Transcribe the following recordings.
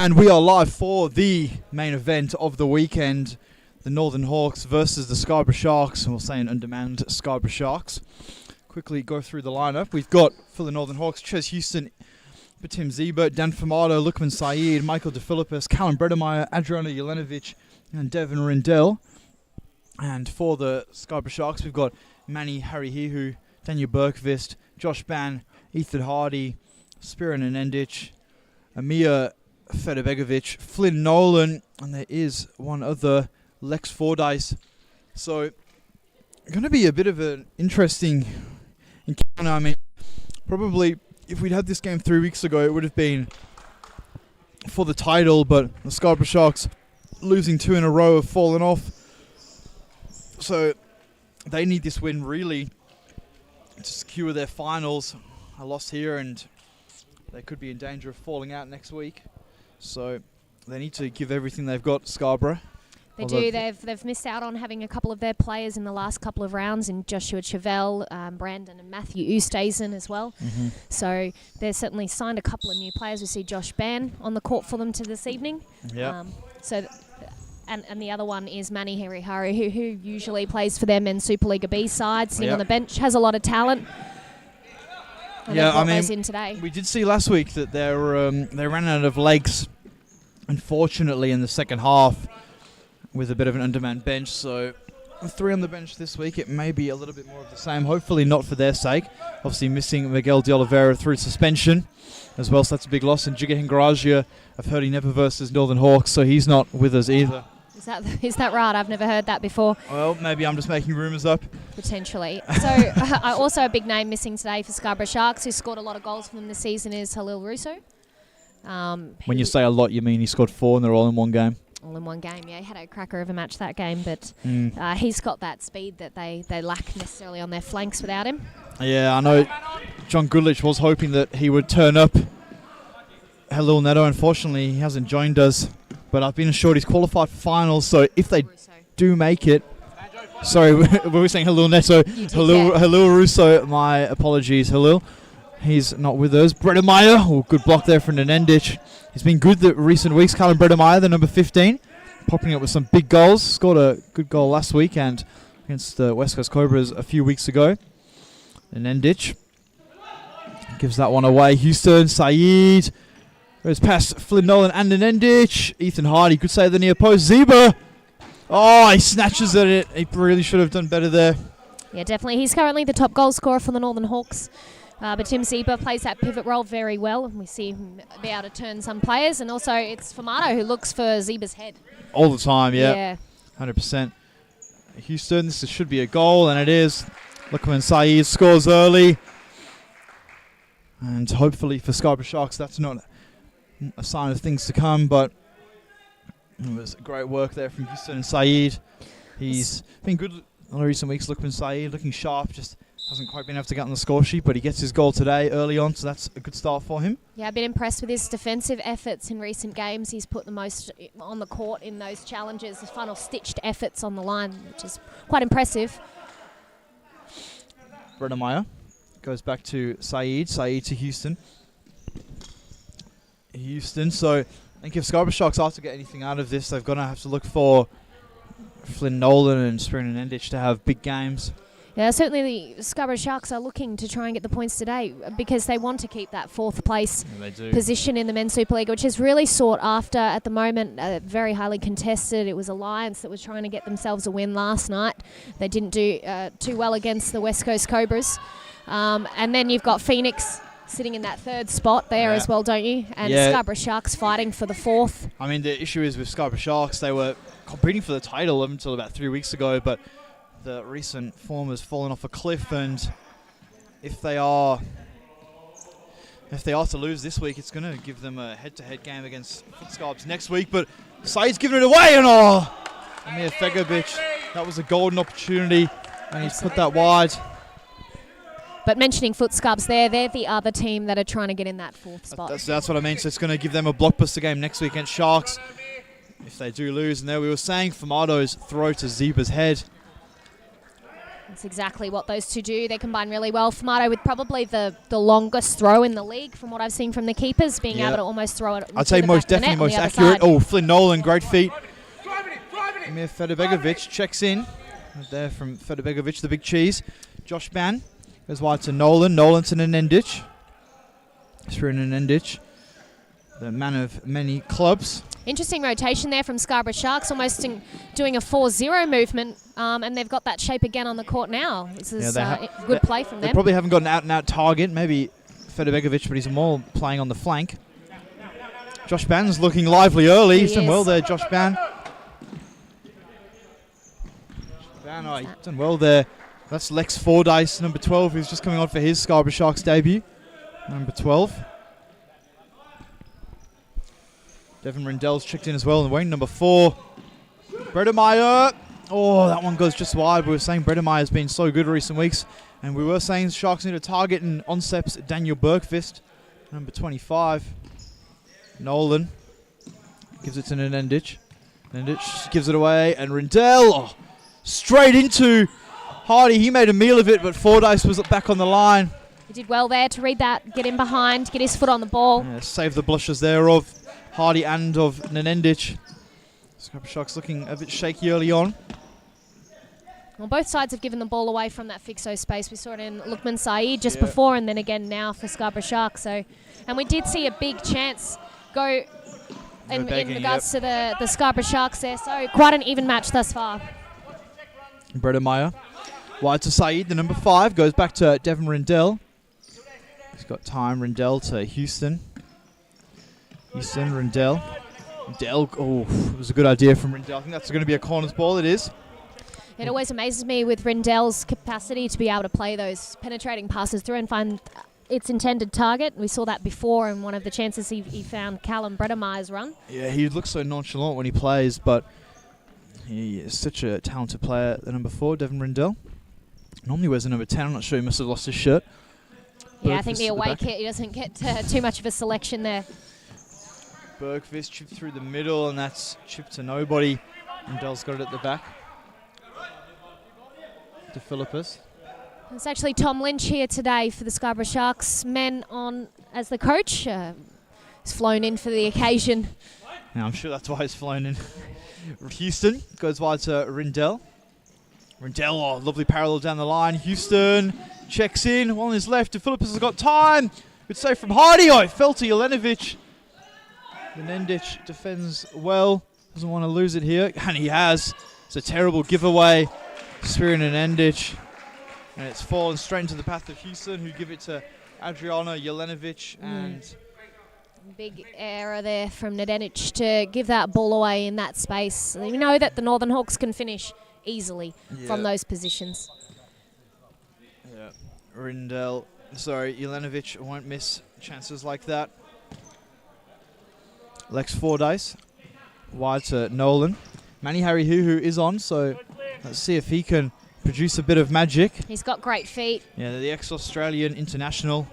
And we are live for the main event of the weekend, the Northern Hawks versus the Scarborough Sharks. And we'll say an on-demand Scarborough Sharks. Quickly go through the lineup. We've got, for the Northern Hawks, Chez Houston, Tim Ziba, Dan Formato, Lukman Saeed, Michael DeFilippis, Callum Bredemeyer, Adriana Jelenovic, and Devin Rindell. And for the Scarborough Sharks, we've got Manny Harihihu, Daniel Bergqvist, Josh Ban, Ethan Hardy, Spirin Andinos, Amir Fedobegovic, Flynn Nolan, and there is one other, Lex Fordyce. So, going to be a bit of an interesting encounter. I mean, probably if we'd had this game 3 weeks ago, it would have been for the title, but the Scarborough Sharks losing 2 in a row have fallen off. So, they need this win really to secure their finals. A loss here and they could be in danger of falling out next week. So they need to give everything they've got, Scarborough. They do. They've missed out on having a couple of their players in the last couple of rounds in Joshua Chevelle, Brandon and Matthew Oosthuizen as well. Mm-hmm. So they've certainly signed a couple of new players. We see Josh Ban on the court for them this evening. Yeah. And the other one is Manny Harihiru, who usually plays for their men's Supa-Liga B side, sitting on the bench, has a lot of talent. And I mean, in today. We did see last week that they ran out of legs, unfortunately, in the second half with a bit of an undermanned bench. So with 3 on the bench this week, it may be a little bit more of the same. Hopefully not for their sake. Obviously missing Miguel de Oliveira through suspension as well, so that's a big loss. And Jiga Hingarajia, I've heard he never versus Northern Hawks, so he's not with us either. Is that right? I've never heard that before. Well, maybe I'm just making rumours up. Potentially. So, also a big name missing today for Scarborough Sharks, who scored a lot of goals for them this season, is Halil Russo. When you say a lot, you mean he scored 4 and they're all in one game? All in one game, yeah. He had a cracker of a match that game, but he's got that speed that they lack necessarily on their flanks without him. Yeah, I know John Goodlich was hoping that he would turn up. Halil Neto, unfortunately, he hasn't joined us. But I've been assured he's qualified for finals, so if they do make it... Sorry, we were saying Halil Neto. Halil Russo, my apologies, Halil. He's not with us. Bredemeyer, good block there from Andinos. He's been good the recent weeks. Callum Bredemeyer, the number 15, popping up with some big goals. Scored a good goal last week and against the West Coast Cobras a few weeks ago. Andinos gives that one away. Houston, Saeed... Goes past Flynn Nolan and Andinos. Ethan Hardy could save the near post. Ziba. Oh, he snatches at it. He really should have done better there. Yeah, definitely. He's currently the top goal scorer for the Northern Hawks. But Tim Ziba plays that pivot role very well. And we see him be able to turn some players. And also it's Formato who looks for Ziba's head. All the time, yeah. 100%. Houston, this should be a goal, and it is. Look when Saeed scores early. And hopefully for Scarborough Sharks, that's not a sign of things to come, but it was great work there from Houston and Saeed. He's been good in the recent weeks. Lukman Saeed looking sharp, just hasn't quite been able to get on the score sheet, but he gets his goal today early on, so that's a good start for him. Yeah, I've been impressed with his defensive efforts in recent games. He's put the most on the court in those challenges, his final stitched efforts on the line, which is quite impressive. Bredemeyer goes back to Saeed to Houston. So I think if Scarborough Sharks are to get anything out of this, they're going to have to look for Flynn Nolan and Spirin Andinos to have big games. Yeah, certainly the Scarborough Sharks are looking to try and get the points today because they want to keep that 4th place position in the men's Supa-Liga, which is really sought after at the moment, very highly contested. It was Alliance that was trying to get themselves a win last night. They didn't do too well against the West Coast Cobras. And then you've got Phoenix sitting in that 3rd spot there as well, don't you? And Scarborough Sharks fighting for the 4th. I mean, the issue is with Scarborough Sharks, they were competing for the title up until about 3 weeks ago, but the recent form has fallen off a cliff, and if they are to lose this week, it's going to give them a head-to-head game against Footscarbs next week. But Saeed's giving it away, and Amir Fegovic, that was a golden opportunity, and he's put that wide. But mentioning Footscarbs they're the other team that are trying to get in that 4th spot. That's what I mean. So it's going to give them a blockbuster game next week against Sharks if they do lose. And there we were saying Formato's throw to Ziba's head. That's exactly what those two do. They combine really well. Formato with probably the longest throw in the league from what I've seen from the keepers, being able to almost throw it. I'd say most definitely most accurate. Oh, Flynn Nolan, great feet. Emir Fedibegovic checks in. Right there from Fedibegovic, the big cheese. Josh Ban goes wide to Nolan. Nolan to Nenendic. Through Nenendic, the man of many clubs. Interesting rotation there from Scarborough Sharks, almost doing a 4-0 movement, and they've got that shape again on the court now. This is good play from them. They probably haven't got an out-and-out target, maybe Fedibegovic, but he's more playing on the flank. Josh Ban's looking lively early. He's done well there, Josh Ban. He's done well there. That's Lex Fordyce, number 12, who's just coming on for his Scarborough Sharks debut. Number 12. Devin Rindell's checked in as well in the wing. Number 4, Bredemeyer. Oh, that one goes just wide. We were saying Bredemeyer's been so good recent weeks. And we were saying the Sharks need a target in Oncep's Daniel Bergqvist. Number 25. Nolan gives it to Nenendic. Nenendic gives it away. And Rindell straight into Hardy. He made a meal of it, but Fordyce was back on the line. He did well there to read that, get in behind, get his foot on the ball. Yeah, save the blushes there of Hardy and of Nenendic. Scarborough Sharks looking a bit shaky early on. Well, both sides have given the ball away from that Fixo space. We saw it in Lukman Saeed just before, and then again now for Scarborough Sharks. So, and we did see a big chance go in regards to the Scarborough Sharks there. So quite an even match thus far. Bredemeyer wide to Saeed, the number 5, goes back to Devin Rindell. He's got time. Rindell to Houston. Rindell. Rindell, it was a good idea from Rindell. I think that's going to be a corners ball. It is. It always amazes me with Rindell's capacity to be able to play those penetrating passes through and find its intended target. We saw that before in one of the chances he found Callum Bredemeyer's run. Yeah, he looks so nonchalant when he plays, but he is such a talented player. The number 4, Devin Rindell. Normally wears the number 10. I'm not sure he must have lost his shirt. Yeah, I think the away kit, he doesn't get too much of a selection there. Bergqvist chipped through the middle, and that's chipped to nobody. Rindell's got it at the back. To Philippus. It's actually Tom Lynch here today for the Scarborough Sharks. Men on as the coach. He's flown in for the occasion. Yeah, I'm sure that's why he's flown in. Houston goes wide to Rindell. Rindell, lovely parallel down the line. Houston checks in. One on his left. Philippus has got time. Good save from Hardy. Oh, it fell to Jelenovic. Nenendic defends well. Doesn't want to lose it here. And he has. It's a terrible giveaway. Spirit Nenendic. And it's fallen straight into the path of Houston, who give it to Adriano Jelenovic. And big error there from Nenendic to give that ball away in that space. We know that the Northern Hawks can finish easily from those positions. Yeah, Jelenovic won't miss chances like that. Lex Fordyce, wide to Nolan. Manny Harihuhu is on, so let's see if he can produce a bit of magic. He's got great feet. Yeah, the ex-Australian international.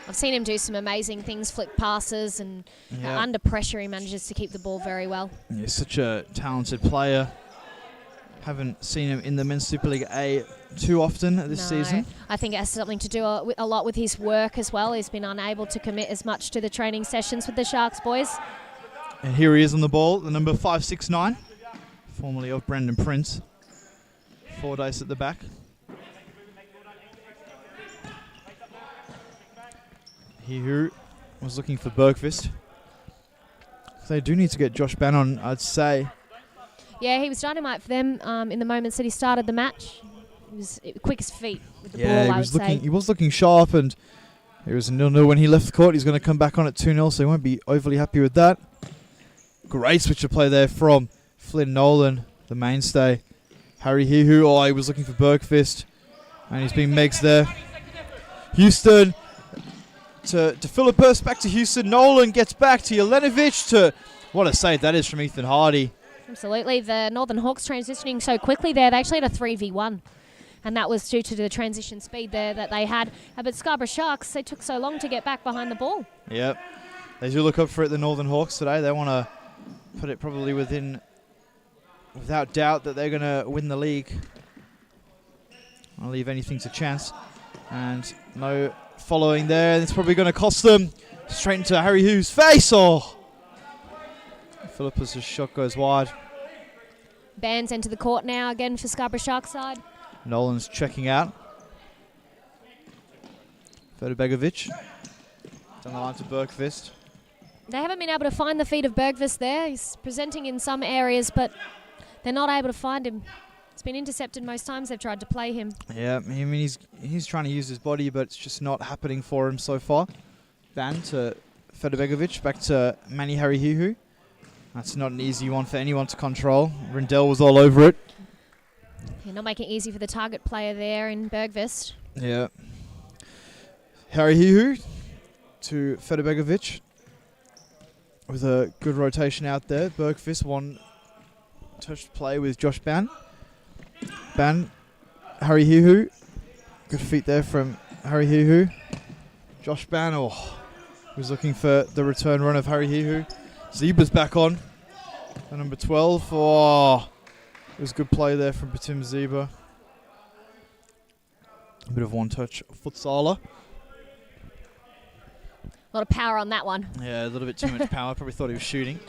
I've seen him do some amazing things, flick passes, and under pressure he manages to keep the ball very well. Yeah, such a talented player. Haven't seen him in the Men's Super-Liga A too often this season. I think it has something to do a lot with his work as well. He's been unable to commit as much to the training sessions with the Sharks boys. And here he is on the ball, the number 569, formerly of Brendan Prince. Fordyce at the back. He who was looking for Bergqvist. They do need to get Josh Bannon, I'd say. Yeah, he was dynamite for them in the moments that he started the match. He was quickest feet with the ball, I would say. He was looking sharp, and it was a 0-0 when he left the court. He's going to come back on at 2-0, so he won't be overly happy with that. Great switch of play there from Flynn Nolan, the mainstay. Harihuhu, he was looking for Bergqvist, and he's being Megs there. Houston to Philippus, back to Houston. Nolan gets back to Jelenovic. To what a save that is from Ethan Hardy. Absolutely. The Northern Hawks transitioning so quickly there. They actually had a 3v1. And that was due to the transition speed there that they had. But Scarborough Sharks, they took so long to get back behind the ball. Yep. They do look up for it, the Northern Hawks today. They want to put it probably without doubt that they're going to win the league. I'll leave anything to chance. And no following there. It's probably going to cost them. Straight into Harry Hu's face. Oh! Philippus' shot goes wide. Bands enter the court now again for Scarborough Sharks side. Nolan's checking out. Fedobegovic. Down the line to Bergqvist. They haven't been able to find the feet of Bergqvist there. He's presenting in some areas, but they're not able to find him. It's been intercepted most times they've tried to play him. Yeah, I mean, he's trying to use his body, but it's just not happening for him so far. Ban to Fedobegovic, back to Manny Harihihu. That's not an easy one for anyone to control. Rindell was all over it. Yeah, not making it easy for the target player there in Bergqvist. Yeah. Harihihu to Fedobegovic with a good rotation out there. Bergqvist one touched play with Josh Ban. Ban, Harihihu. Good feet there from Harihihu. Josh Ban, was looking for the return run of Harihihu. Zebra's back on. Number 12. Oh, it was good play there from Batum Zebra. A bit of one-touch futsaler. A lot of power on that one. Yeah, a little bit too much power. Probably thought he was shooting.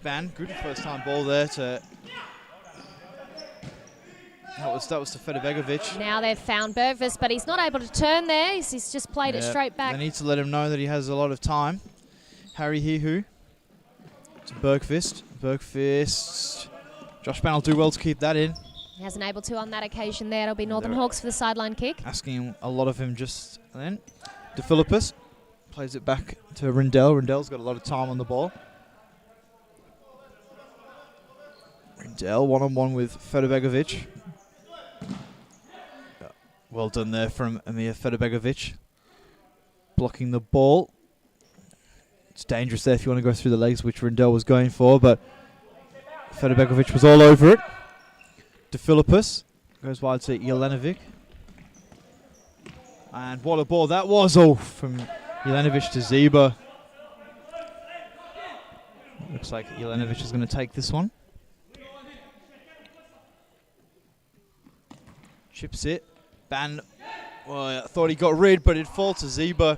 Ban, good first-time ball there to... That was to Fedobegovic. Now they've found Bergqvist, but he's not able to turn there. He's just played it straight back. They need to let him know that he has a lot of time. Harihihu to Bergqvist. Bergqvist. Josh Ban will do well to keep that in. He hasn't able to on that occasion there. It'll be Northern Hawks for the sideline kick. Asking a lot of him just then. De Philippus plays it back to Rindell. Rindell's got a lot of time on the ball. Rindell one-on-one with Fedobegovic. Well done there from Amir Fedobegovic. Blocking the ball. It's dangerous there if you want to go through the legs, which Rindell was going for, but Fedobegovic was all over it. De Philippus goes wide to Jelenovic. And what a ball that was! From Jelenovic to Zeba. Looks like Jelenovic is going to take this one. Chips it. Ban, well, I thought he got rid, but it fall to Zeba.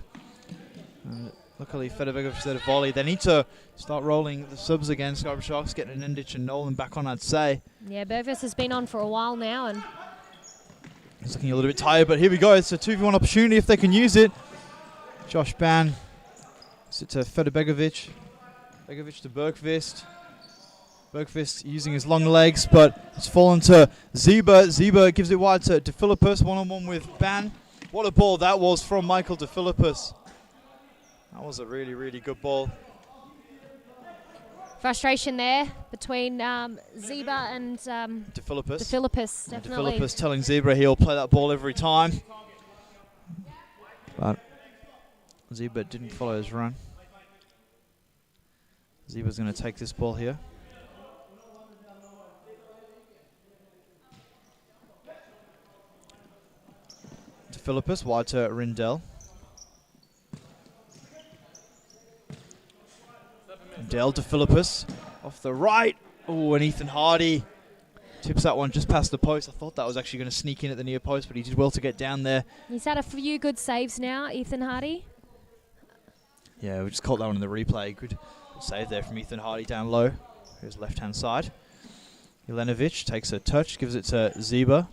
Luckily, Fedobegovic did a volley. They need to start rolling the subs again. Scarborough Sharks getting an Endich and Nolan back on, I'd say. Yeah, Bergqvist has been on for a while now, and he's looking a little bit tired, but here we go. It's a 2v1 opportunity if they can use it. Josh Ban. It's to Fedobegovic. Begovic to Bergqvist. Bergqvist using his long legs, but it's fallen to Zeba. Zeba gives it wide to De Philippus, one-on-one with Ban. What a ball that was from Michael De Philippus. That was a really, really good ball. Frustration there between Zeba and De Philippus. De Philippus, definitely. De Philippus telling Zebra he'll play that ball every time. But Zeba didn't follow his run. Zeba's going to take this ball here. De Philippus wide to Rindell. Rindell to Philippus off the right. Oh, and Ethan Hardy tips that one just past the post. I thought that was actually going to sneak in at the near post, but he did well to get down there. He's had a few good saves now, Ethan Hardy. Yeah, we just caught that one in the replay. Good save there from Ethan Hardy down low. Here's left-hand side. Jelenovic takes a touch, gives it to Zeba.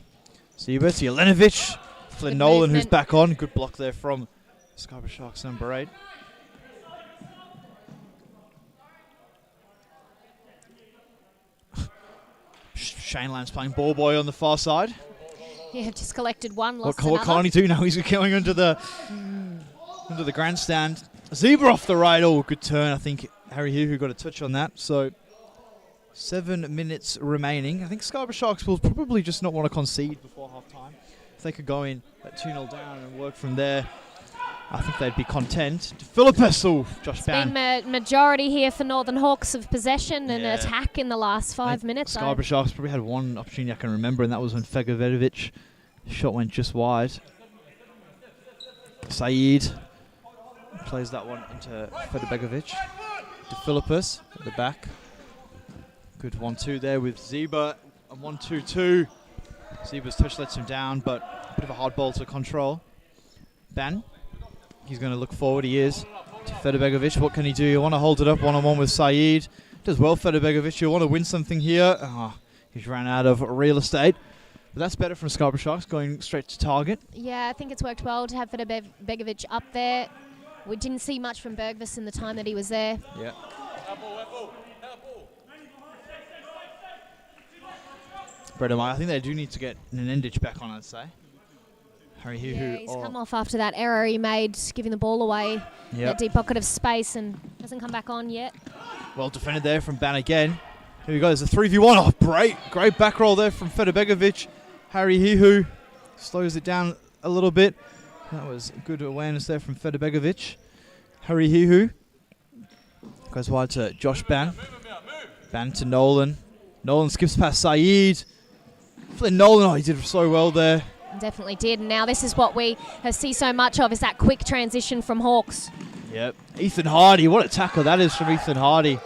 Zeba to Jelenovic. Flynn Nolan, who's back on. Good block there from Scarborough Sharks number 8. Shane Lamb's playing ball boy on the far side. Yeah, just collected one, lost What can he do now? He's going under the grandstand. Zebra off the right. Oh, good turn. I think Harry Hugh got a touch on that. So 7 minutes remaining. I think Scarborough Sharks will probably just not want to concede before half-time. If they could go in at 2-0 down and work from there, I think they'd be content. Philippus, Josh Ban. It's been majority here for Northern Hawks of possession and attack in the last 5 minutes. Scarborough Sharks probably had one opportunity I can remember, and that was when Fegovedovic shot went just wide. Saeed plays that one into Fedobegovic. To Philippus at the back. Good 1-2 there with Zeba, and 1-2-2. Zeba's touch lets him down, but a bit of a hard ball to control. Ban. He's going to look forward. He is. To Federbegovic. What can he do? You want to hold it up one-on-one with Saeed. Does well, Federbegovic. You want to win something here. He's ran out of real estate. But that's better from Scarborough Sharks, going straight to target. Yeah, I think it's worked well to have Federbegovic up there. We didn't see much from Bergvis in the time that he was there. Yeah. I think they do need to get Nenendic back on, I'd say. Harry Hihu. Yeah, he's come off after that error he made, giving the ball away. That deep pocket of space, and hasn't come back on yet. Well defended there from Ban again. Here we go, there's a 3v1. Oh, great back roll there from Federbegovic. Harry Hihu slows it down a little bit. That was good awareness there from Federbegovic. Harry Hihu goes wide to Josh Ban. Ban to Nolan. Nolan skips past Saeed. Flynn Nolan, he did so well there. Definitely did. And now this is what we see so much of, is that quick transition from Hawks. Yep. Ethan Hardy, what a tackle that is from Ethan Hardy.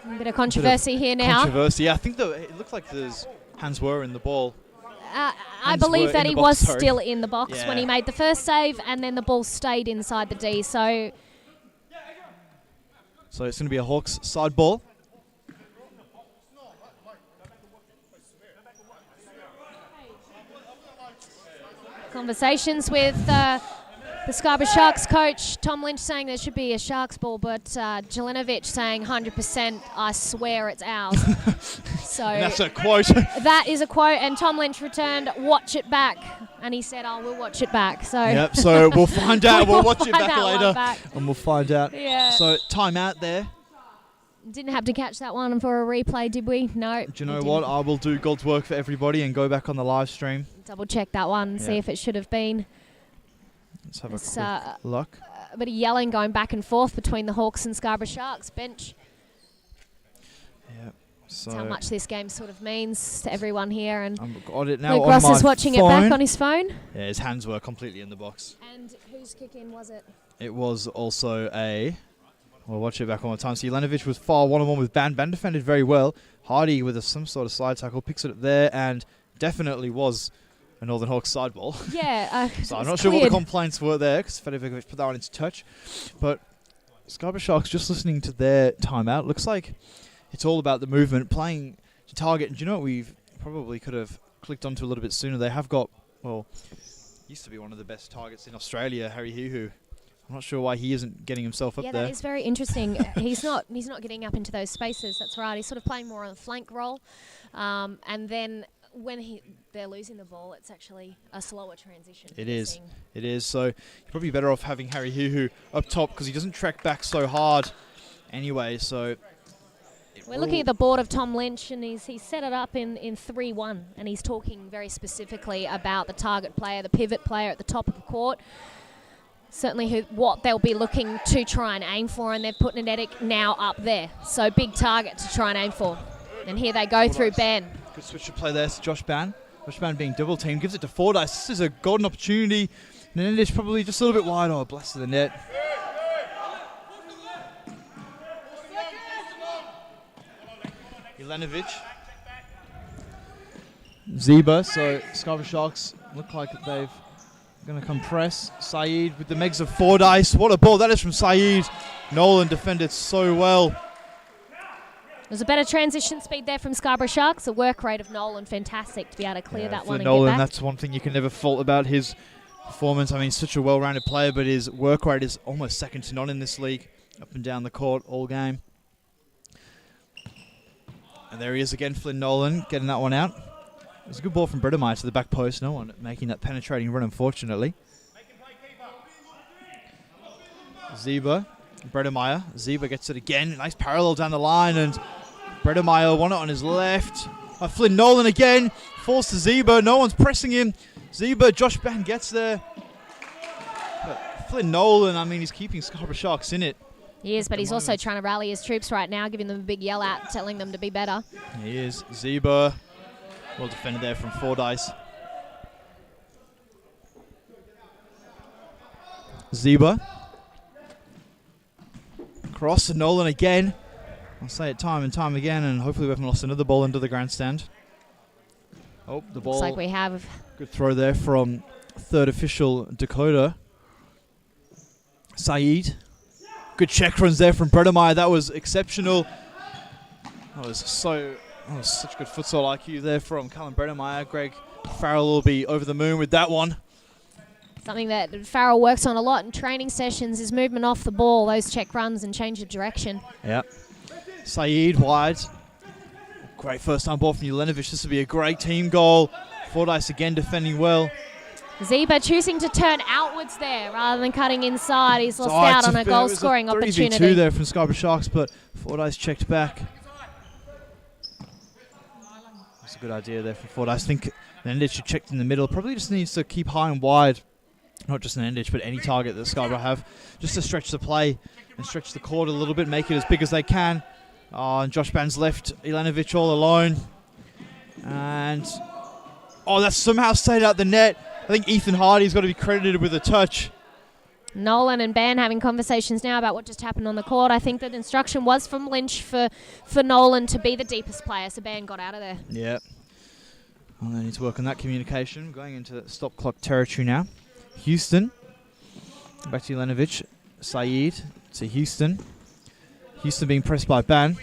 A bit of controversy here now. Controversy. I think it looked like his hands were in the ball. I believe that he was still in the box when he made the first save, and then the ball stayed inside the D. So it's going to be a Hawks side ball. Conversations with the Scarborough Sharks coach, Tom Lynch, saying there should be a Sharks ball, but Jelenovic saying 100%, I swear it's ours. So and that's a quote. That is a quote, and Tom Lynch returned, watch it back. And he said, we'll watch it back. So yep, so we'll find out. We'll watch it back later, and we'll find out. Yeah. So timeout there. Didn't have to catch that one for a replay, did we? No. Do you know what? I will do God's work for everybody and go back on the live stream. Double check that one and see if it should have been. Let's have a quick look. A bit of yelling going back and forth between the Hawks and Scarborough Sharks bench. Yeah. So that's how much this game sort of means to everyone here. And I've got it now Luke on Ross my is watching phone. it back on his phone. Yeah, his hands were completely in the box. And whose kick-in was it? It was also a... We'll watch it back one more time. So Jelenovic was far one-on-one with Ban. Ban defended very well. Hardy with some sort of slide tackle picks it up there, and definitely was a Northern Hawks side ball. Yeah. So I'm not sure what the complaints were there, because Federbegovic put that one into touch. But Scarborough Sharks, just listening to their timeout, looks like it's all about the movement, playing to target. And do you know what we probably could have clicked onto a little bit sooner? They have got, used to be one of the best targets in Australia, Harry Hihu. I'm not sure why he isn't getting himself up there. Yeah, that is very interesting. He's not getting up into those spaces. That's right. He's sort of playing more on the flank role, and then when they're losing the ball, it's actually a slower transition. It is. It is. So you're probably better off having Harry Hihu up top, because he doesn't track back so hard anyway. So we're looking at the board of Tom Lynch, and he's set it up in 3-1, and he's talking very specifically about the target player, the pivot player at the top of the court. Certainly what they'll be looking to try and aim for, and they've put Nenetic now up there. So big target to try and aim for. And here they go through Ben. Good switch to play there to Josh Ban. Josh Ban being double teamed, gives it to Fordyce. This is a golden opportunity. Nenendic probably just a little bit wide. Oh, blessed the net. Jelenovic. Zeba, so Scarborough Sharks look like they've going to come press. Saeed with the megs of Fordyce. What a ball that is from Saeed. Nolan defended so well. There's a better transition speed there from Scarborough Sharks. The work rate of Nolan, fantastic to be able to clear that one and Nolan, get back. that's one thing you can never fault about his performance. I mean, such a well-rounded player, but his work rate is almost second to none in this league. Up and down the court all game. And there he is again, Flynn Nolan, getting that one out. It was a good ball from Bredemeyer to the back post. No one making that penetrating run, unfortunately. Zeba, Bredemeyer. Zeba gets it again. Nice parallel down the line, and Bredemeyer won it on his left. Flynn Nolan again. Falls to Zeba. No one's pressing him. Zeba, Josh Ban gets there. But Flynn Nolan, I mean, he's keeping Scarborough Sharks in it. He is, but he's also trying to rally his troops right now, giving them a big yell out, telling them to be better. He is. Zeba. Well defended there from Fordyce. Zeba. Cross to Nolan again. I'll say it time and time again, and hopefully we haven't lost another ball into the grandstand. Oh, the ball. Looks like we have. Good throw there from third official Dakota. Saeed. Good check runs there from Bredemeyer. That was exceptional. That was such good futsal IQ there from Callum Bredemeyer. Greg Farrell will be over the moon with that one. Something that Farrell works on a lot in training sessions is movement off the ball, those check runs and change of direction. Yep. Saeed wide. Great first time ball from Jelenovic. This will be a great team goal. Fordyce again defending well. Ziba choosing to turn outwards there rather than cutting inside. He's lost out on a goal scoring opportunity. 3v2 there from Scarborough Sharks, but Fordyce checked back. That's a good idea there from Fordyce. I think Nendich checked in the middle. Probably just needs to keep high and wide. Not just Nendich, but any target that Scarborough have. Just to stretch the play and stretch the court a little bit, make it as big as they can. And Josh Band's left Jelenovic all alone. And that's somehow stayed out the net. I think Ethan Hardy's got to be credited with a touch. Nolan and Ben having conversations now about what just happened on the court. I think that instruction was from Lynch for Nolan to be the deepest player, so Ben got out of there. Yeah. Well, they need to work on that communication. Going into stop clock territory now. Houston. Back to Jelenovic. Saeed to Houston. Houston being pressed by Ban.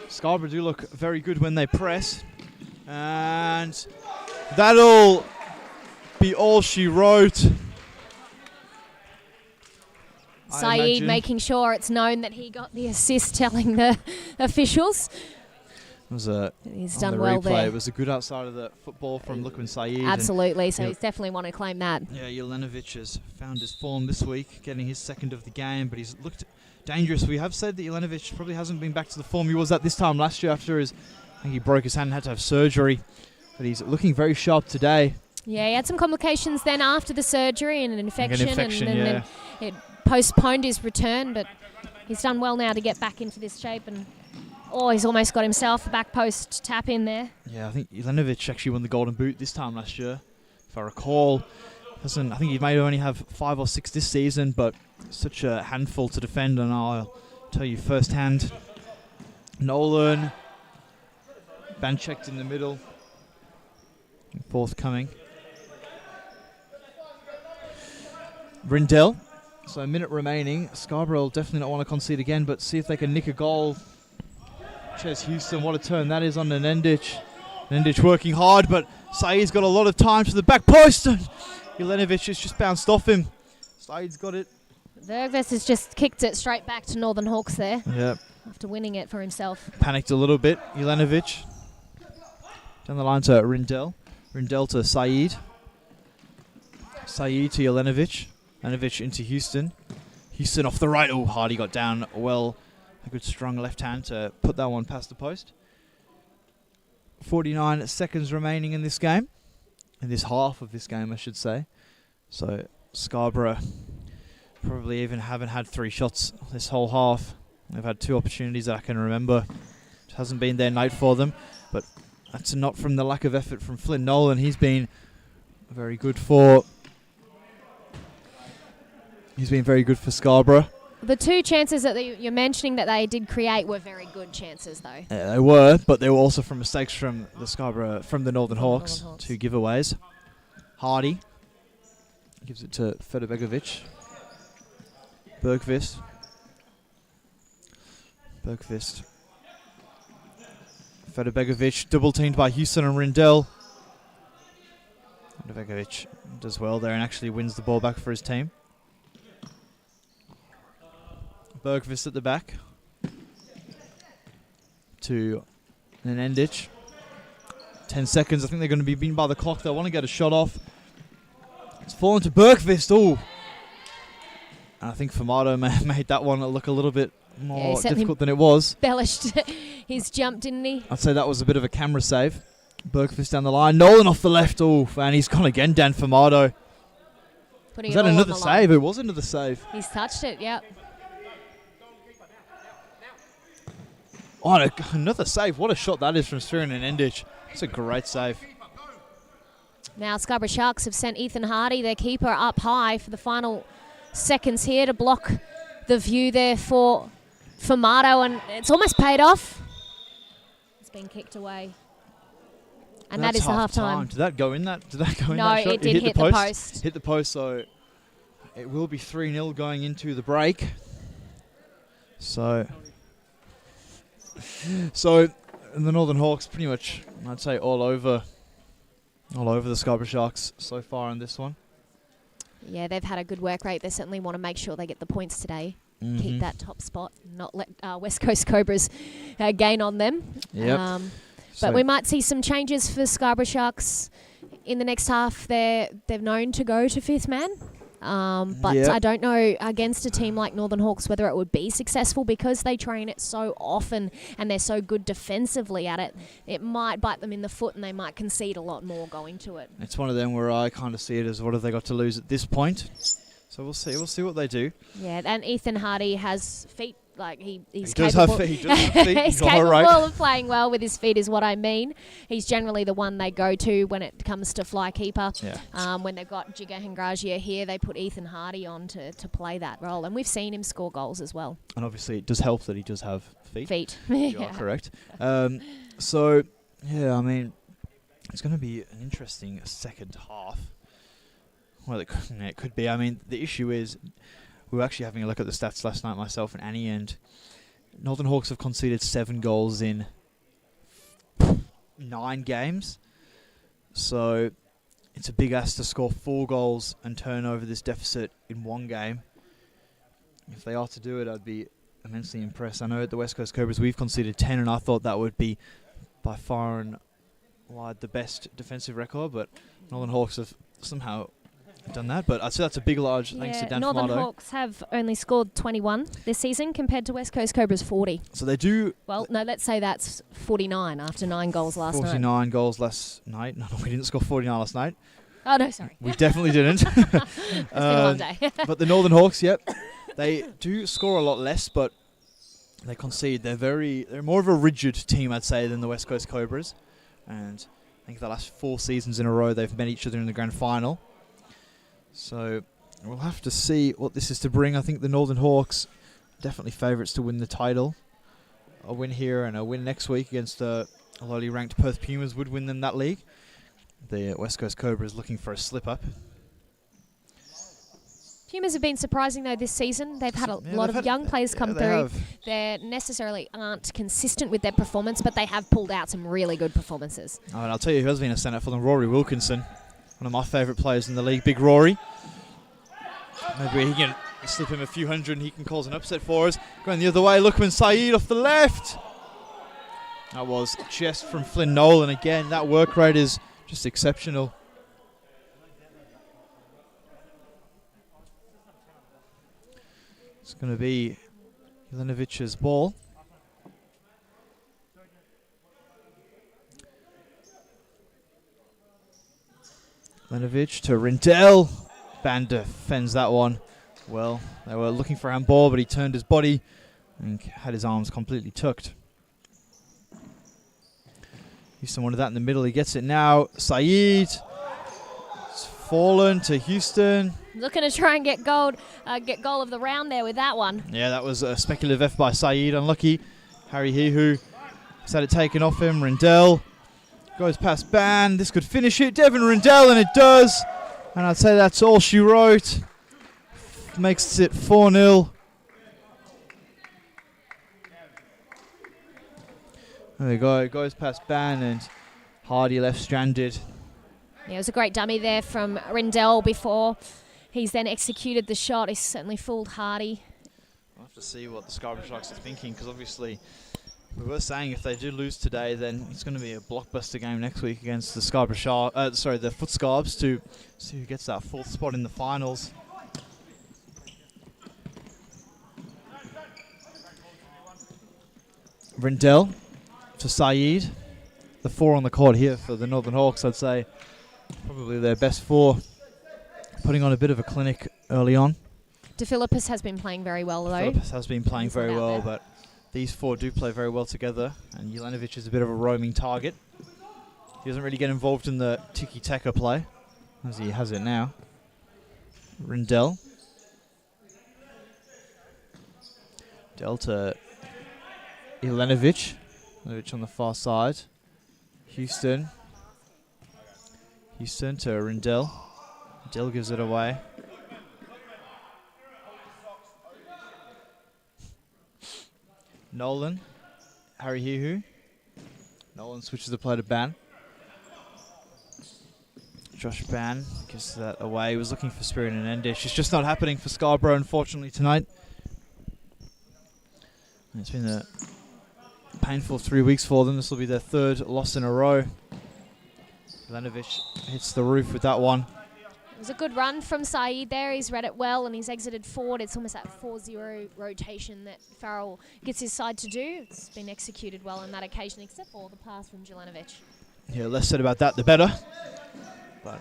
Scarborough do look very good when they press. And that'll be all she wrote. Saeed making sure it's known that he got the assist, telling the officials. He's done well there. It was a good outside of the football from Lukman Saeed. Absolutely, so he's definitely want to claim that. Yeah, Jelenovic has found his form this week, getting his second of the game, but he's looked dangerous. We have said that Jelenovic probably hasn't been back to the form he was at this time last year after I think he broke his hand and had to have surgery. But he's looking very sharp today. Yeah, he had some complications then after the surgery and an infection, and it postponed his return, but he's done well now to get back into this shape. And he's almost got himself a back post tap in there. Yeah, I think Jelenovic actually won the Golden Boot this time last year, if I recall. I think he may only have 5 or 6 this season, but such a handful to defend, and I'll tell you firsthand. Nolan, Ban checked in the middle, forthcoming. Rindell, so a minute remaining. Scarborough will definitely not want to concede again, but see if they can nick a goal. Chez Houston, what a turn that is on the Nendich. Nendich working hard, but Saeed's got a lot of time to the back post, and Jelenovic has just bounced off him. Saeed's got it. Bergves has just kicked it straight back to Northern Hawks there. Yep. After winning it for himself. Panicked a little bit, Jelenovic. Down the line to Rindell. Rindell to Saeed. Saeed to Jelenovic. Jelenovic into Houston. Houston off the right. Hardy got down well. A good strong left hand to put that one past the post. 49 seconds remaining in this game. In this half of this game, I should say. So Scarborough probably even haven't had 3 shots this whole half. They've had 2 opportunities that I can remember. It hasn't been their night for them. But that's not from the lack of effort from Flynn Nolan. He's been very good for Scarborough. The 2 chances that you're mentioning that they did create were very good chances, though. Yeah, they were, but they were also from mistakes from the Northern Hawks. 2 giveaways. Hardy gives it to Federbegovic. Bergqvist. Federbegovic double teamed by Houston and Rindell. Federbegovic does well there and actually wins the ball back for his team. Bergqvist at the back to Nendich. 10 seconds. I think they're going to be beaten by the clock. They want to get a shot off. It's fallen to Bergqvist. And I think Formato made that one look a little bit more difficult than it was. Embellished his jump, didn't he? I'd say that was a bit of a camera save. Bergqvist down the line. Nolan off the left. And he's gone again, Dan Formato. Was that another save? It was another save. He's touched it, yep. Another save. What a shot that is from Spirin and Nendich. It's a great save. Now Scarborough Sharks have sent Ethan Hardy, their keeper, up high for the final seconds here to block the view there for Formato, and it's almost paid off. It's been kicked away. And that is the half-time. Did that go in that? Did that go in no, that shot? it did hit the post. Hit the post, so it will be 3-0 going into the break. So the Northern Hawks pretty much, I'd say, all over the Scarborough Sharks so far in this one. Yeah, they've had a good work rate. They certainly want to make sure they get the points today. Keep that top spot, not let West Coast Cobras gain on them. Yep. But we might see some changes for Scarborough Sharks in the next half. They're known to go to fifth man. But I don't know against a team like Northern Hawks whether it would be successful because they train it so often and they're so good defensively at it. It might bite them in the foot and they might concede a lot more going to it. It's one of them where I kind of see it as what have they got to lose at this point. So we'll see. We'll see what they do. Yeah, and Ethan Hardy has feet. Like he's does capable. have feet. He does have feet. He's capable of playing well with his feet, is what I mean. He's generally the one they go to when it comes to fly keeper. Yeah. When they've got Jigga Hengragia here, they put Ethan Hardy on to play that role, and we've seen him score goals as well. And obviously, it does help that he does have feet. You are correct. So yeah, I mean, it's going to be an interesting second half. Well, it could be. I mean, the issue is, we were actually having a look at the stats last night, myself and Annie, and Northern Hawks have conceded 7 goals in 9 games. So it's a big ask to score 4 goals and turn over this deficit in 1 game. If they are to do it, I'd be immensely impressed. I know at the West Coast Cobras we've conceded 10, and I thought that would be by far and wide the best defensive record, but Northern Hawks have somehow done that, but I'd say that's a big large thanks to Dan Formato. Northern Hawks have only scored 21 this season compared to West Coast Cobras 40. So they do... Well, no, let's say that's 49 after 9 goals last night. 49 goals last night. No, we didn't score 49 last night. Oh, no, sorry. We definitely didn't. It's been a long day. But the Northern Hawks, yep, they do score a lot less, but they concede. They're more of a rigid team, I'd say, than the West Coast Cobras. And I think the last 4 seasons in a row they've met each other in the grand final. So we'll have to see what this is to bring. I think the Northern Hawks definitely favourites to win the title. A win here and a win next week against a lowly ranked Perth Pumas would win them that league. The West Coast Cobras looking for a slip-up. Pumas have been surprising, though, this season. They've had a lot of young players come through. They necessarily aren't consistent with their performance, but they have pulled out some really good performances. Oh, and I'll tell you who has been a standout for them, Rory Wilkinson. One of my favourite players in the league, Big Rory. Maybe he can slip him a few hundred and he can cause an upset for us. Going the other way, Lukman Saeed off the left. That was chest from Flynn Nolan. Again, that work rate is just exceptional. It's going to be Jelenovic's ball. Jelenovich to Rindell. Band defends that one. Well, they were looking for handball, but he turned his body and had his arms completely tucked. Houston wanted that in the middle. He gets it now. Saeed. It's fallen to Houston. Looking to try and get goal of the round there with that one. Yeah, that was a speculative F by Saeed. Unlucky. Harry Hihu has had it taken off him. Rindell goes past Ban. This could finish it. Devin Rindell, and it does. And I'd say that's all she wrote. Makes it 4-0. There we go. It goes past Ban, and Hardy left stranded. Yeah, it was a great dummy there from Rindell before he's then executed the shot. He's certainly fooled Hardy. We'll have to see what the Scarborough Sharks are thinking, because obviously we were saying if they do lose today, then it's going to be a blockbuster game next week against the Scarborough Sharks. The Foot Scarbs to see who gets that 4th spot in the finals. Rindell to Saeed. The 4 on the court here for the Northern Hawks, I'd say probably their best 4. Putting on a bit of a clinic early on. DeFilippis has been playing very well, though. DeFilippis has been playing very well, but these 4 do play very well together, and Jelenovich is a bit of a roaming target. He doesn't really get involved in the tiki-taka play, as he has it now. Rindell. Delta Jelenovic. Jelenovic on the far side. Houston. Houston to Rindell. Rindell gives it away. Nolan. Harry Hihu. Nolan switches the play to Ban. Josh Ban gives that away. He was looking for Spirit and Endish. It's just not happening for Scarborough, unfortunately, tonight. And it's been a painful 3 weeks for them. This will be their third loss in a row. Jelenovic hits the roof with that one. It was a good run from Saeed there. He's read it well and he's exited forward. It's almost that 4-0 rotation that Farrell gets his side to do. It's been executed well on that occasion, except for the pass from Jelenovic. Yeah, less said about that, the better. But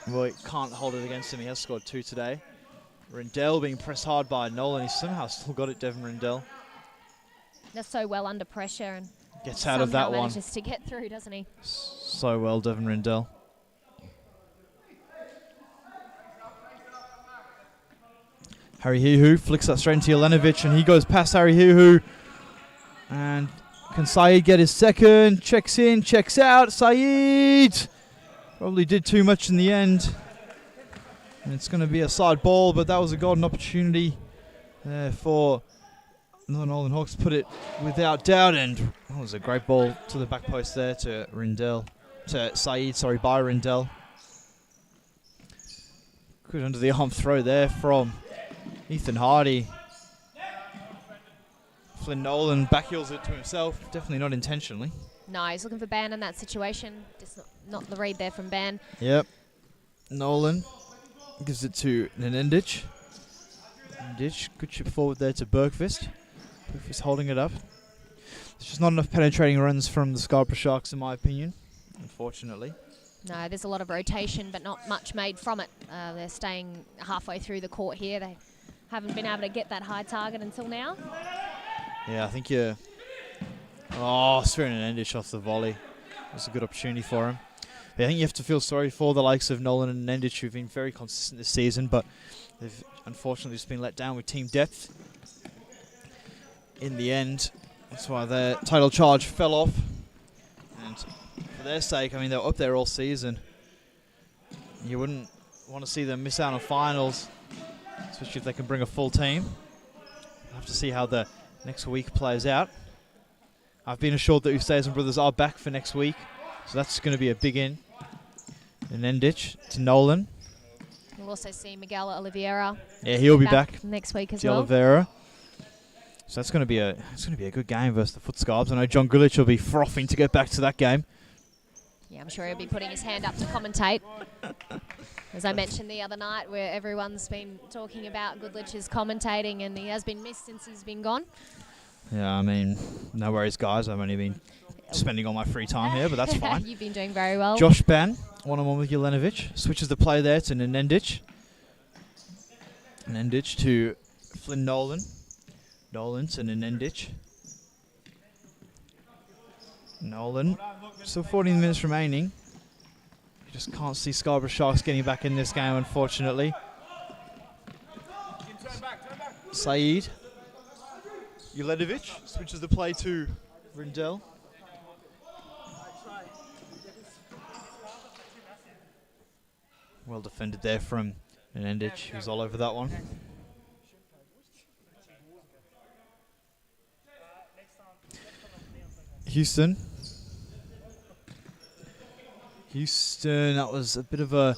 Roy can't hold it against him. He has scored 2 today. Rindell being pressed hard by Nolan. He's somehow still got it, Devon Rindell. They're so well under pressure and gets out of that one. Manages to get through, doesn't he? So well, Devon Rindell. Harry Hihu flicks that straight into Jelenovic, and he goes past Harry Hihu. And can Saeed get his second? Checks in, checks out. Saeed probably did too much in the end. And it's going to be a side ball, but that was a golden opportunity for the Northern Hawks. Put it without doubt, and that was a great ball to the back post there to Rindell. To Saeed, sorry, by Rindell. Good under the arm throw there from Ethan Hardy. Flynn Nolan backheels it to himself. Definitely not intentionally. No, he's looking for Ban in that situation. Just not the read there from Ban. Yep. Nolan gives it to Nenendic. Nenendic, good chip forward there to Bergqvist. Bergqvist holding it up. There's just not enough penetrating runs from the Scarborough Sharks, in my opinion, unfortunately. No, there's a lot of rotation, but not much made from it. They're staying halfway through the court here. They haven't been able to get that high target until now. Yeah, I think you're... Oh, Spirit and Endish off the volley. It was a good opportunity for him. But I think you have to feel sorry for the likes of Nolan and Endish, who've been very consistent this season, but they've unfortunately just been let down with team depth. In the end, that's why their title charge fell off. And for their sake, I mean, they were up there all season. You wouldn't want to see them miss out on finals, especially if they can bring a full team. We'll have to see how the next week plays out. I've been assured that Ustaz and Brothers are back for next week, so that's going to be a big in. And Endic to Nolan. We'll also see Miguel Oliveira. Yeah, he'll be back next week as well. Oliveira. So that's going to be a good game versus the Foot Scarbs. I know John Gulich will be frothing to get back to that game. Yeah, I'm sure he'll be putting his hand up to commentate. As I mentioned the other night, where everyone's been talking about Goodlich's commentating, and he has been missed since he's been gone. Yeah, I mean, no worries, guys. I've only been spending all my free time here, but that's fine. You've been doing very well. Josh Ban, one-on-one with Jelenovic. Switches the play there to Nenendic. Nenendic to Flynn Nolan. Nolan to Nenendic. Nolan. Still 14 minutes remaining. You just can't see Scarborough Sharks getting back in this game, unfortunately. Saeed. Jelenovic switches the play to Rindell. Well defended there from Nenendic, who's all over that one. Houston. Houston, that was a bit of a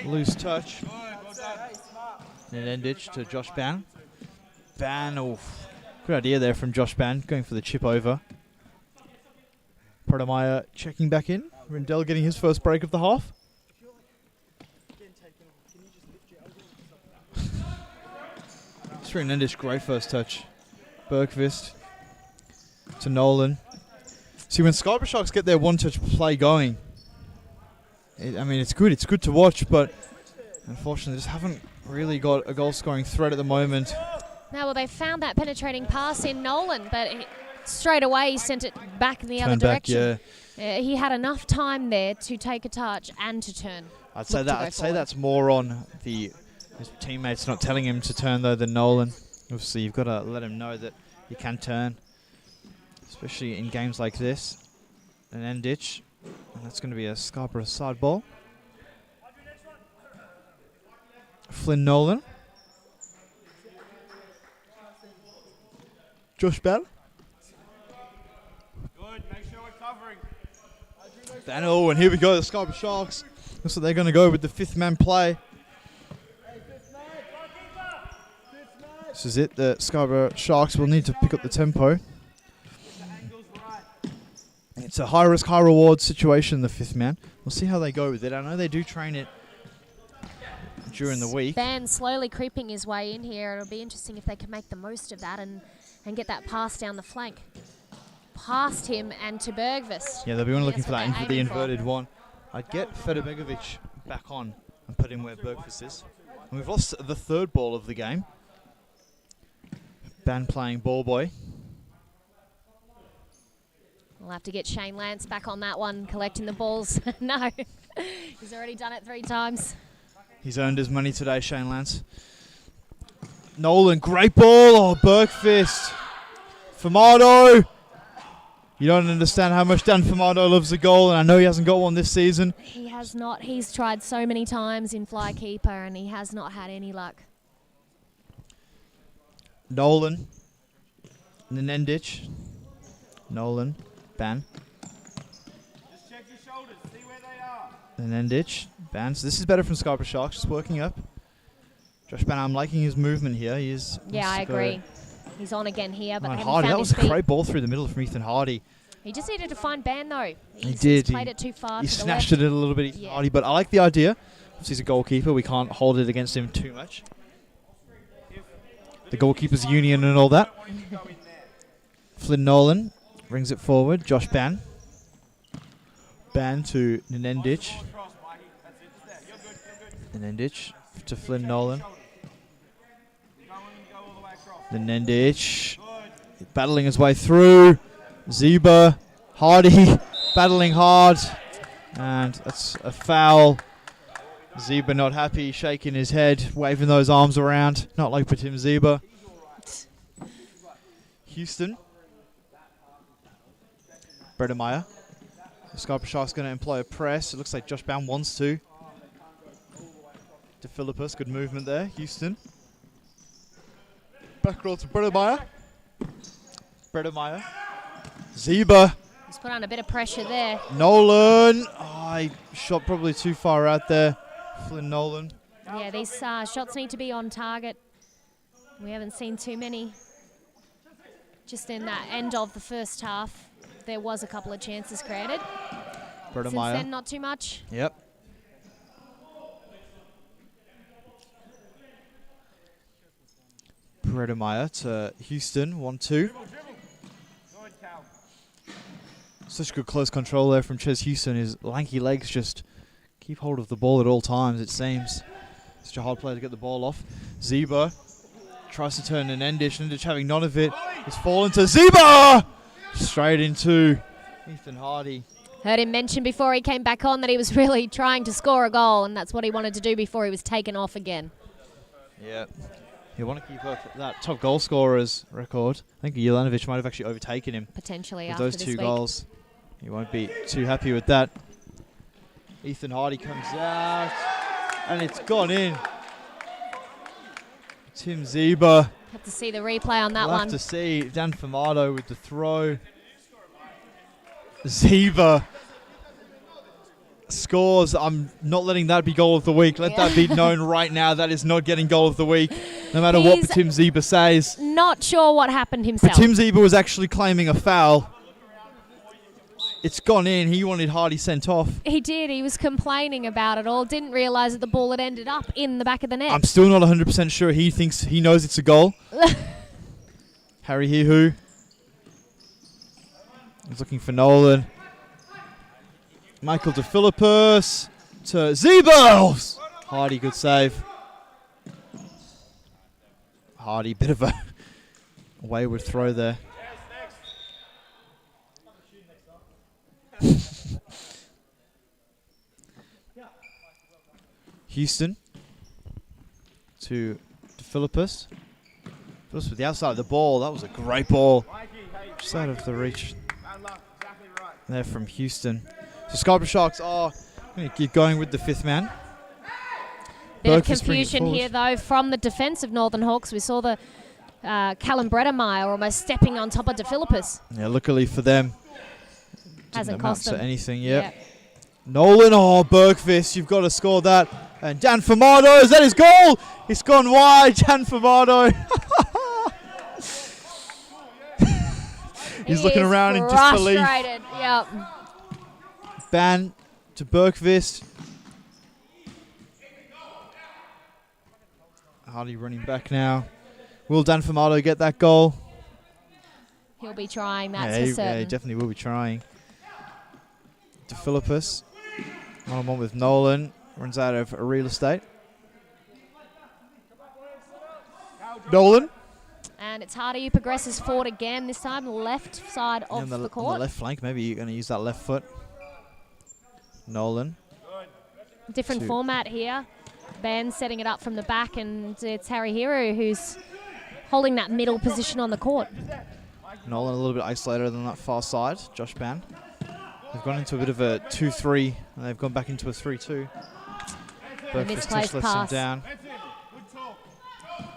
loose touch. Nenendic to Josh Ban. Ban, oof. Good idea there from Josh Ban, going for the chip over. Protemeyer checking back in. Rindell getting his first break of the half. Nenendic, great first touch. Bergqvist to Nolan. See, when Scarborough Sharks get their one-touch play going, I mean, it's good to watch, but unfortunately just haven't really got a goal-scoring threat at the moment. Now, well, they found that penetrating pass in Nolan, but straight away he sent it back in the other direction. He had enough time there to take a touch and to turn. I'd say that's more on his teammates not telling him to turn, though, than Nolan. Obviously, you've got to let him know that he can turn. especially in games like this. An end ditch, and that's going to be a Scarborough side ball. Flynn Nolan. Josh Bell. Good, make sure we're covering. Daniel, and here we go, the Scarborough Sharks. Looks like they're going to go with the fifth man play. This is it, the Scarborough Sharks will need to pick up the tempo. It's a high risk, high reward situation, the fifth man. We'll see how they go with it. I know they do train it during the week. Van slowly creeping his way in here. It'll be interesting if they can make the most of that and get that pass down the flank. Past him and to Bergvis. Yeah, they'll be looking for That's that, what the they're inverted one. I'd get Federbegovic back on and put him where Bergvis is. And we've lost the third ball of the game. Ban playing ball boy. We'll have to get Shane Lance back on that one, collecting the balls. No, he's already done it 3 times. He's earned his money today, Shane Lance. Nolan, great ball. Oh, Bergfist. Formato. You don't understand how much Dan Formato loves a goal, and I know he hasn't got one this season. He has not. He's tried so many times in fly keeper, and he has not had any luck. Nolan. Nendic. Nolan. Ban. Just check your shoulders, see where they are. Nendic. Ban. So this is better from Scarborough Sharks, just working up. Josh Ban, I'm liking his movement here. He is. Yeah, I agree. He's on again here, but they haven't Hardy, found that was his a feet. great ball through the middle from Ethan Hardy. He just needed to find Ban though. He did. He's played it too far. He to the snatched left. it a little bit, Ethan Yeah. Hardy, but I like the idea. If he's a goalkeeper, we can't hold it against him too much. The goalkeepers union and all that. Flynn Nolan brings it forward. Josh Ban. Ban to Nendic. Nendic to Flynn Nolan. Nendic battling his way through. Zeba. Hardy battling hard. And that's a foul. Zeba not happy, shaking his head, waving those arms around. Not like Patim Zeba. Houston. Bredemeyer. The Scarborough Sharks going to employ a press. It looks like Josh Bound wants to. To Philippus, good movement there. Houston. Back roll to Bredemeyer. Bredemeyer. Zeba. He's put on a bit of pressure there. Nolan. Oh, he shot probably too far out there. Flynn Nolan. Yeah, these shots need to be on target. We haven't seen too many. Just in that end of the first half, there was a couple of chances created. Since then, not too much. Yep. Bredemeyer to Houston, 1-2. Such good close control there from Chez Houston. His lanky legs just keep hold of the ball at all times, it seems. Such a hard play to get the ball off. Zeba tries to turn an Nendic. Nendic having none of it. He's fallen to Zeba! Straight into Ethan Hardy. Heard him mention before he came back on that he was really trying to score a goal, and that's what he wanted to do before he was taken off again. Yeah. You want to keep up that top goal scorer's record. I think Jelanovic might have actually overtaken him. Potentially with after those this two week. goals. He won't be too happy with that. Ethan Hardy comes out, and it's gone in. Tim Zeba. Have to see the replay on that We'll one. have to see Dan Formato with the throw. Zeba scores. I'm not letting that be goal of the week. Let that be known right now. That is not getting goal of the week, no matter what Tim Zeba says. Not sure what happened himself. But Tim Zeba was actually claiming a foul. It's gone in. He wanted Hardy sent off. He did. He was complaining about it all. Didn't realise that the ball had ended up in the back of the net. I'm still not 100% sure he thinks he knows it's a goal. Harry Hihu. He's looking for Nolan. Michael DeFilippus to Zeba. Hardy, good save. Hardy, bit of a wayward throw there. Houston to Philippus. Philippus with the outside of the ball. That was a great ball. Just out of the reach there from Houston. So Scarborough Sharks are going to keep going with the fifth man. Bit of confusion here, though, from the defence of Northern Hawks. We saw the Callum Bredemeier almost stepping on top of De Philippus. Yeah, luckily for them, hasn't cost them anything yet. Yeah. Nolan, Bergfist, you've got to score that. And Dan Formato, is that his goal? It's gone wide, Dan Formato. He's looking around in disbelief. Frustrated, yep. Ban to Bergfist. Hardy running back now. Will Dan Formato get that goal? He'll be trying, that's for certain. Yeah, he definitely will be trying. De Philippus. One-on-one with Nolan. Runs out of real estate. Nolan. And it's Hardy who progresses forward again, this time left side of the court. On the left flank, maybe you're going to use that left foot. Nolan. Different format here. Ben setting it up from the back, and it's Harry Hero who's holding that middle position on the court. Nolan a little bit isolated on that far side. Josh Ban. They've gone into a bit of a 2-3, and they've gone back into a 3-2. Misplaced lets pass. him down.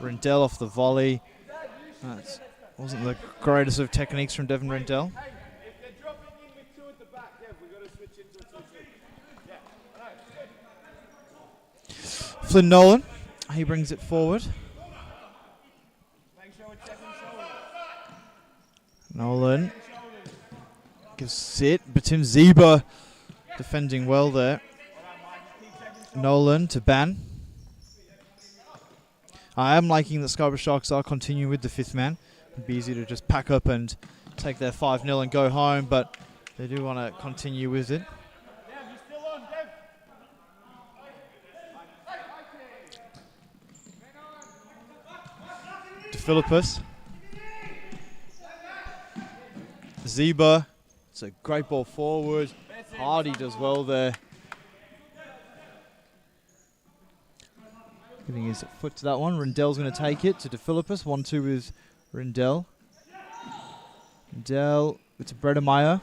Rendell off the volley. That wasn't the greatest of techniques from Devin Rendell. Flynn Nolan, he brings it forward. Nolan gives it, but Tim Zeba defending well there. Nolan to Ban. I am liking that Scarborough Sharks are continuing with the fifth man. It'd be easy to just pack up and take their 5-0 and go home, but they do want to continue with it. De Philippus. Zeba. It's a great ball forward. Hardy does well there. Giving his foot to that one. Rendell's going to take it to De Philippus. 1-2 with Rendell. Rendell to Bredemeier.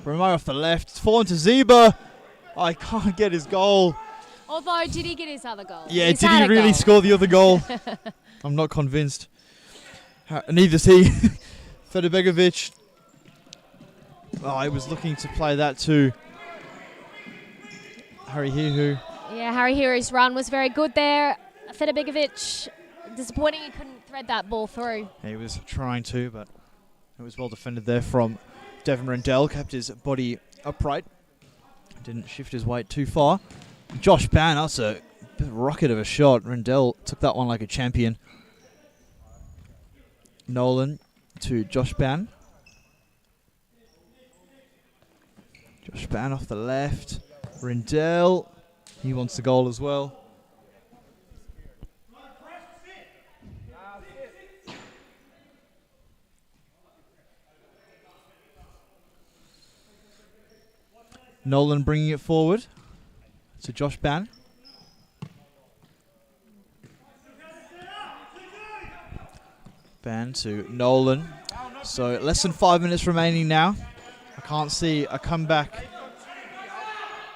Bredemeier off the left. It's fallen to Zeba. I can't get his goal. Although, did he get his other goal? Yeah, did he really score the other goal? I'm not convinced. Neither is he. Fedibegovic. Oh, he was looking to play that to Harry Hihu. Yeah, Harry Hero's run was very good there. Fedibegovic, disappointing he couldn't thread that ball through. He was trying to, but it was well defended there from Devin Rendell. Kept his body upright. Didn't shift his weight too far. Josh Ban, that's a rocket of a shot. Rendell took that one like a champion. Nolan to Josh Ban. Josh Ban off the left. Rendell, he wants the goal as well. Nolan bringing it forward to Josh Ban. Ban to Nolan. So less than 5 minutes remaining now. I can't see a comeback.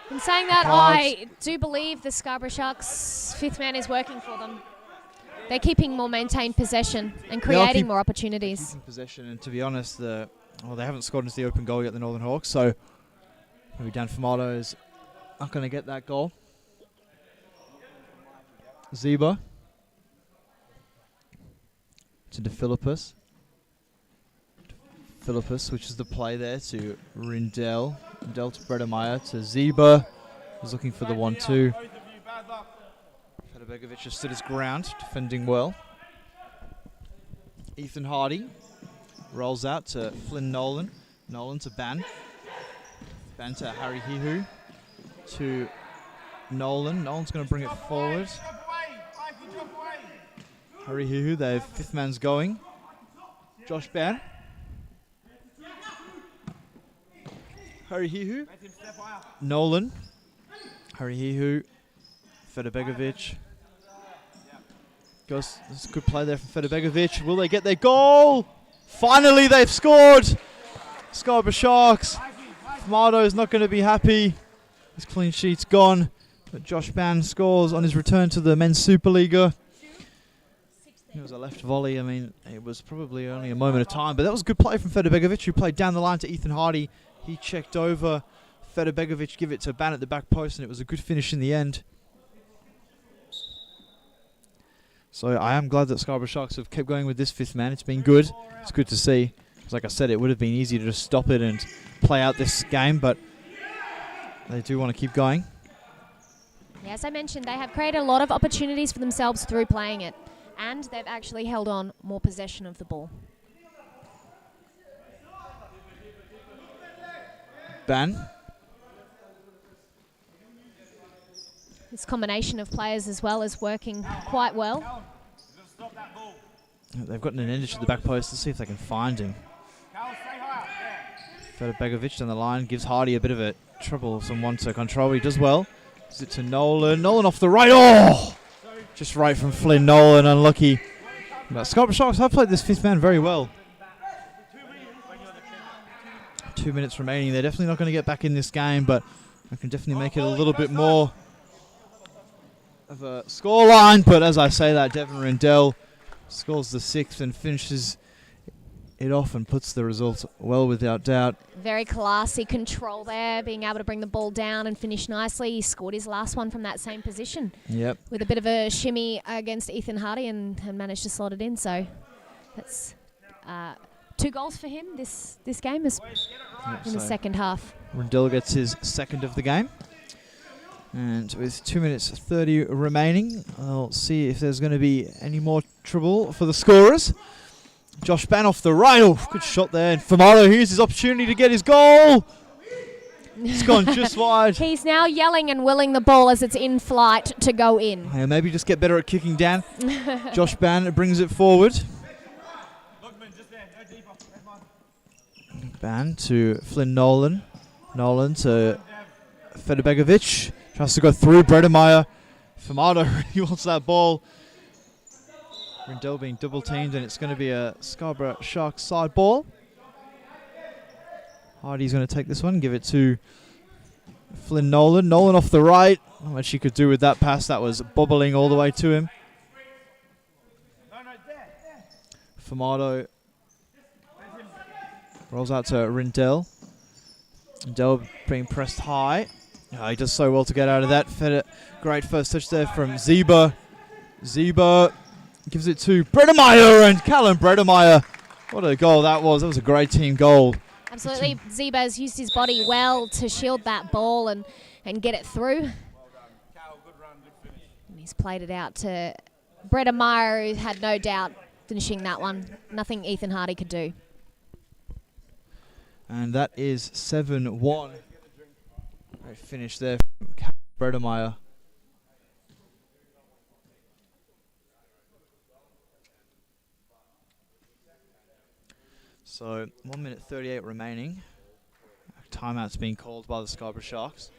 In saying that, I do believe the Scarborough Sharks' fifth man is working for them. They're keeping more maintained possession and creating more opportunities. Keeping possession, and to be honest, they haven't scored into the open goal yet, the Northern Hawks, so maybe Dan Formato is not going to get that goal. Zeba to De Philippus. Philippus switches the play there to Rendell. Rendell to Bredemeier to Zeba. He's looking for the 1-2. Fedibegovic has stood his ground, defending well. Ethan Hardy rolls out to Flynn Nolan. Nolan to Ban. Ban to Harry Hihu. To Nolan. Nolan's going to bring it forward. Harry Hihu, their fifth man's going. Josh Ban. Harry Hihu. Nolan. Harry Hihu. Fedibegovic. Goes. That's a good play there from Fedibegovic. Will they get their goal? Finally, they've scored. Scarborough Sharks. Formato is not going to be happy. His clean sheet's gone. But Josh Ban scores on his return to the men's Supa-Liga. It was a left volley. I mean, it was probably only a moment of time, but that was a good play from Federbegovic, who played down the line to Ethan Hardy. He checked over. Federbegovic give it to Ban at the back post, and it was a good finish in the end. So I am glad that Scarborough Sharks have kept going with this fifth man. It's been good. It's good to see. Because like I said, it would have been easy to just stop it and play out this game, but they do want to keep going. Yeah, as I mentioned, they have created a lot of opportunities for themselves through playing it, and they've actually held on more possession of the ball. Ban. This combination of players as well is working quite well. They've got an Andinos at the back post. Let's see if they can find him. Federbegovic down the line gives Hardy a bit of a troublesome one to control. He does well. Gives it to Nolan. Nolan off the right. Oh! Just right from Flynn. Nolan unlucky. But Scarborough Sharks have played this fifth man very well. 2 minutes remaining. They're definitely not going to get back in this game, but I can definitely make it a little bit more of a scoreline. But as I say that, Devon Rindell scores the sixth and finishes it off and puts the result well without doubt. Very classy control there, being able to bring the ball down and finish nicely. He scored his last one from that same position. Yep. With a bit of a shimmy against Ethan Hardy and managed to slot it in. So that's 2 goals for him this game is in the second half. Rindell gets his second of the game. And with 2 minutes 30 remaining, I'll see if there's going to be any more trouble for the scorers. Josh Ban off the right. Oh, good shot there. And Formato, here's his opportunity to get his goal. It's gone just wide. He's now yelling and willing the ball as it's in flight to go in. Yeah, maybe just get better at kicking down. Josh Ban brings it forward. Ban to Flynn Nolan. Nolan to Federbegovic. Tries to go through Bredemeyer. Formato really wants that ball. Rindell being double teamed, and it's going to be a Scarborough Sharks side ball. Hardy's going to take this one, give it to Flynn Nolan. Nolan off the right. Not much he could do with that pass. That was bobbling all the way to him. Formato rolls out to Rindell. Rindell being pressed high. Oh, he does so well to get out of that. Great first touch there from Zeba. Zeba gives it to Bredemeyer, and Callum Bredemeyer. What a goal that was. That was a great team goal. Absolutely. Zeba has used his body well to shield that ball and get it through. And he's played it out to Bredemeyer, who had no doubt finishing that one. Nothing Ethan Hardy could do. And that is 7-1. Great finish there from Bredemeyer. So 1 minute 38 remaining. Timeout's being called by the Scarborough Sharks.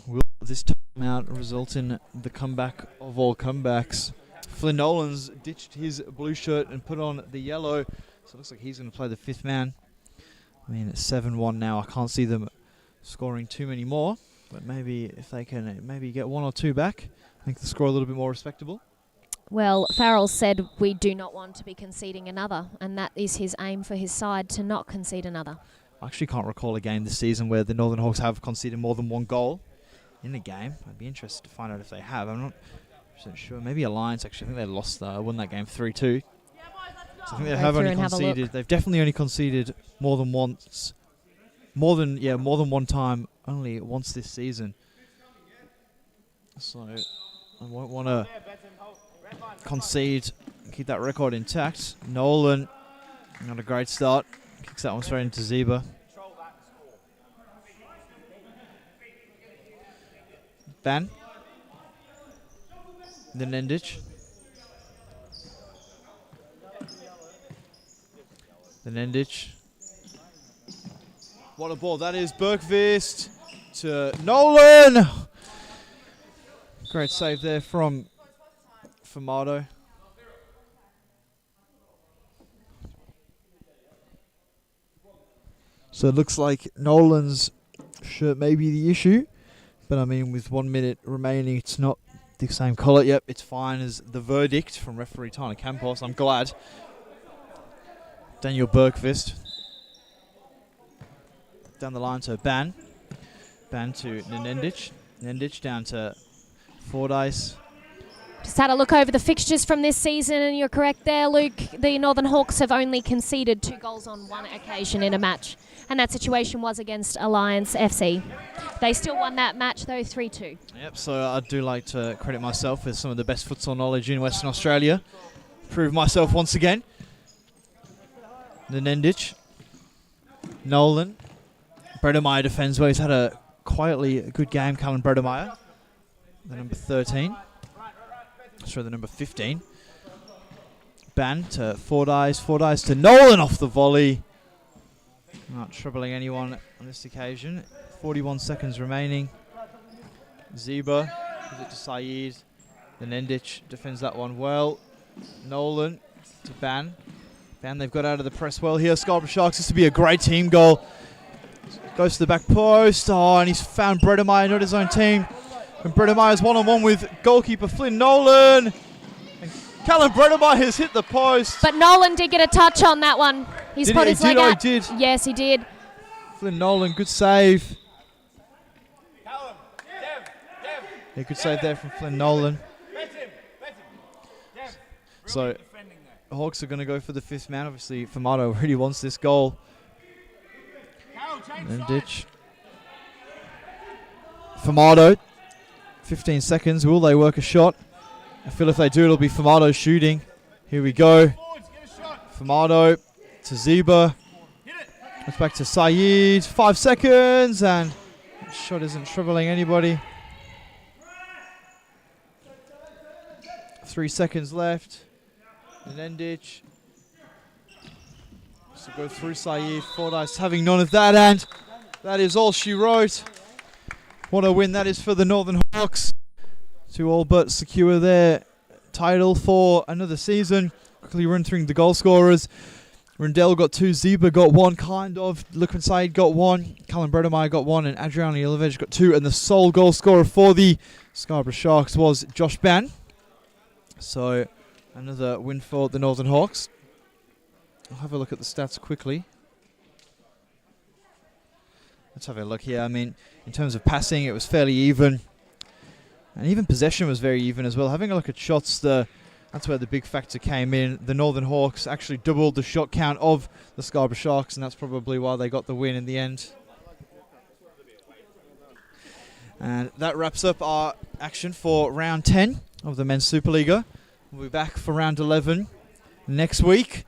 Will this timeout result in the comeback of all comebacks? Flynn Nolan's ditched his blue shirt and put on the yellow, so it looks like he's going to play the fifth man. I mean, it's 7-1 now. I can't see them scoring too many more, but maybe if they can maybe get 1 or 2 back, make the score a little bit more respectable. Well, Farrell said we do not want to be conceding another, and that is his aim for his side, to not concede another. I actually can't recall a game this season where the Northern Hawks have conceded more than 1 goal in a game. I'd be interested to find out if they have. I'm not sure. Maybe Alliance, actually. I think they lost, won that game 3-2. So I think they have only conceded. They've definitely only conceded more than once. More than one time, only once this season. So I won't want to concede, keep that record intact. Nolan, not a great start. Kicks that one straight into Zeba. Ban. Then Nendich. Then Nendich. What a ball that is. Bergvist to Nolan. Great save there from Formato. So it looks like Nolan's shirt may be the issue. But I mean, with 1 minute remaining, it's not the same colour. Yep, it's fine as the verdict from referee Tana Campos. I'm glad. Daniel Bergqvist. Down the line to Ban. Ban to Nendic. Nendic down to Fordyce. Just had a look over the fixtures from this season, and you're correct there, Luke. The Northern Hawks have only conceded 2 goals on 1 occasion in a match, and that situation was against Alliance FC. They still won that match, though, 3-2. Yep, so I do like to credit myself with some of the best futsal knowledge in Western Australia. Prove myself once again. Nendic. Nolan. Bredemeyer defends well. He's had a quietly good game, Callum Bredemeyer. The number 13. Sorry, the number 15. Ban to Fordyce. Fordyce to Nolan off the volley. Not troubling anyone on this occasion. 41 seconds remaining. Zeba gives it to Saeed. Then Nendic defends that one well. Nolan to Ban. Ban, they've got out of the press well here. Scarborough Sharks, this to be a great team goal. Goes to the back post. Oh, and he's found Bredemeyer, not his own team. And Bredemeyer's one-on-one with goalkeeper Flynn Nolan. And Callum Bredemeyer has hit the post. But Nolan did get a touch on that one. He's put his leg out. He did. Yes, he did. Flynn Nolan, good save. Yeah, good save there from Flynn Nolan. So, the Hawks are going to go for the 5th man. Obviously, Formato really wants this goal. And ditch. Formato. 15 seconds. Will they work a shot? I feel if they do, it'll be Formato shooting. Here we go. Formato to Zeba. It's back to Saeed. 5 seconds. And that shot isn't troubling anybody. 3 seconds left. Nendic. So go through Saeed. Fordyce having none of that, and that is all she wrote. What a win that is for the Northern Hawks to all but secure their title for another season. Quickly run through the goal scorers. Rundell got 2, Zeba got 1, kind of. Lukman Saeed got 1, Callum Bredemeyer got 1, and Adrian Ilovich got 2. And the sole goal scorer for the Scarborough Sharks was Josh Ban. So another win for the Northern Hawks. I'll have a look at the stats quickly. Let's have a look here. I mean, in terms of passing, it was fairly even. And even possession was very even as well. Having a look at shots, that's where the big factor came in. The Northern Hawks actually doubled the shot count of the Scarborough Sharks, and that's probably why they got the win in the end. And that wraps up our action for round 10 of the Men's Supa-Liga. We'll be back for round 11 next week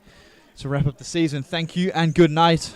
to wrap up the season. Thank you and good night.